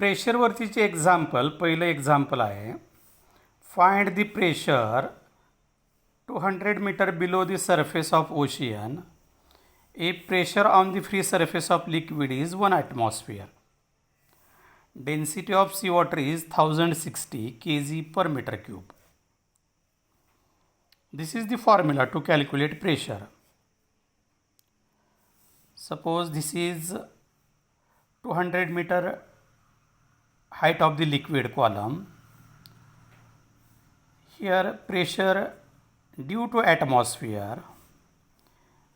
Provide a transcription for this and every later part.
प्रेशरवरतीचे example पहिलं example आहे. Find the pressure 200 meter below the surface of ocean. If pressure on the free surface of liquid is 1 atmosphere. Density of seawater is 1060 kg per meter cube. This is the formula to calculate pressure. Suppose this is 200 meter height of the liquid column. Here pressure due to atmosphere,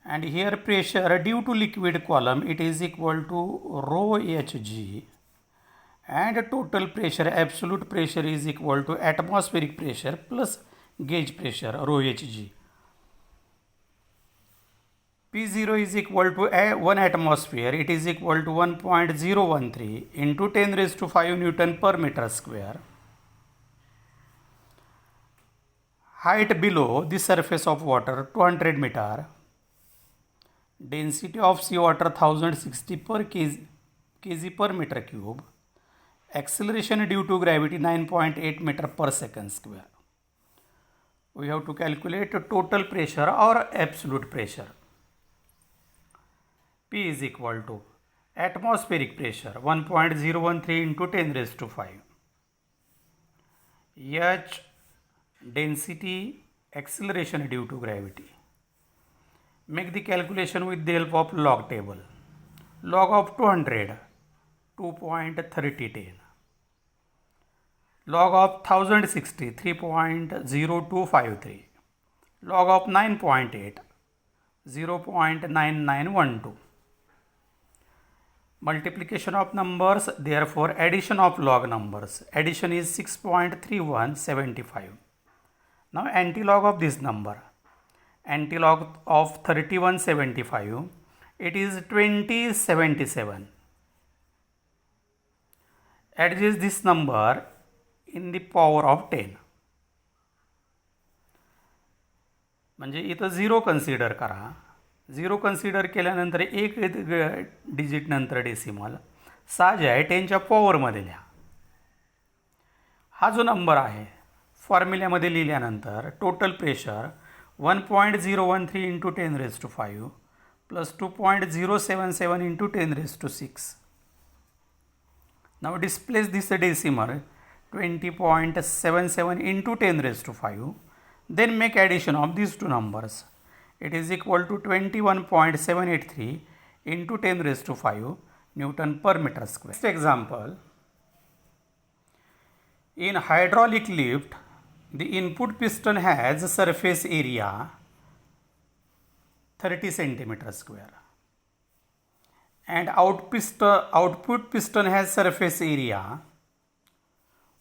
and here pressure due to liquid column, it is equal to rho hg, and total pressure, absolute pressure, is equal to atmospheric pressure plus gauge pressure rho hg. P0 is equal to 1 atmosphere, it is equal to 1.013 into 10 raised to 5 Newton per meter square. Height below the surface of water 200 meter. Density of seawater 1060 per kg per meter cube. Acceleration due to gravity 9.8 meter per second square. We have to calculate total pressure or absolute pressure. P is equal to atmospheric pressure 1.013 into 10 raised to 5. H density, acceleration due to gravity. Make the calculation with the help of log table. Log of 200 2.3010. Log of 1060 3.0253. Log of 9.8 0.9912. Multiplication of numbers, therefore addition of log numbers. Addition is 6.3175. Now antilog of this number, antilog of 3175, it is 2077. Adjust this number in the power of 10. म्हणजे इथं 0 consider करा. 0 consider केल्यानंतर एक digit नंतर decimal 6 जे आहे 10च्या पॉवरमध्ये लिहा. हा जो नंबर आहे फॉर्म्युल्यामध्ये लिहिल्यानंतर total pressure 1.013 into 10 raise to 5 plus 2.077 into 10 raise to 6. Now displace this decimal 20.77 into 10 raise to 5. Then make addition of these two numbers. It is equal to 21.783 into 10 raised to 5 Newton per meter square. Next example. In hydraulic lift, the input piston has surface area 30 centimeter square and output piston has surface area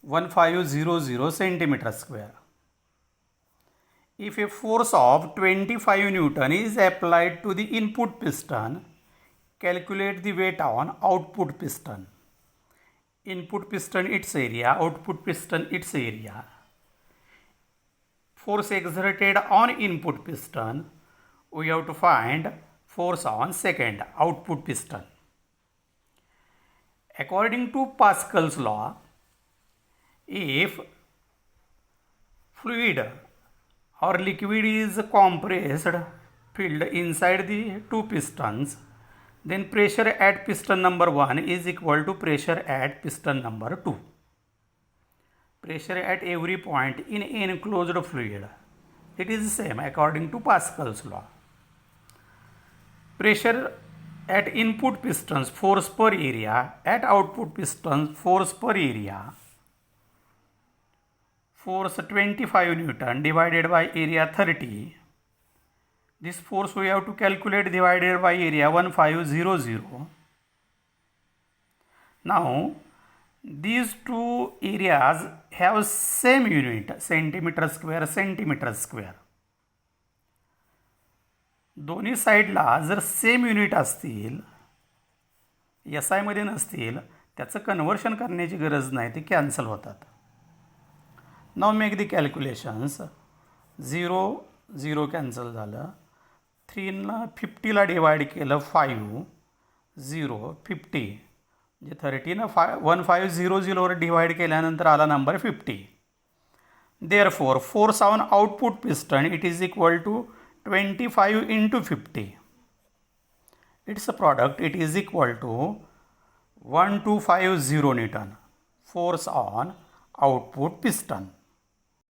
1500 centimeter square. If a force of 25 Newton is applied to the input piston, calculate the weight on output piston. Input piston its area, output piston its area. Force exerted on input piston, we have to find force on second output piston. According to Pascal's law, if fluid or liquid is compressed filled inside the two pistons, then pressure at piston number 1 is equal to pressure at piston number 2. Pressure at every point in enclosed fluid, it is same according to Pascal's law. Pressure at input pistons, force per area, at output pistons, force per area. Force 25 Newton divided by area 30. This force we have to calculate divided by area 1500. Now these two areas have same unit, centimeter square, centimeter square. दोन्ही साईडला जर same unit असतील, SI मध्ये नसतील, त्याचं conversion करण्याची गरज नाही, ते कॅन्सल होतात. Now make the calculations. 0 0 cancel झालं. 3 ला 50 ला डिवाइड केलं 5 0 50 जे 13,1500 वर डिवाइड केल्यानंतर आला number 50. Therefore, force on output piston it is equal to 25 into 50. Its product it is equal to 1250 Newton. Force on output piston.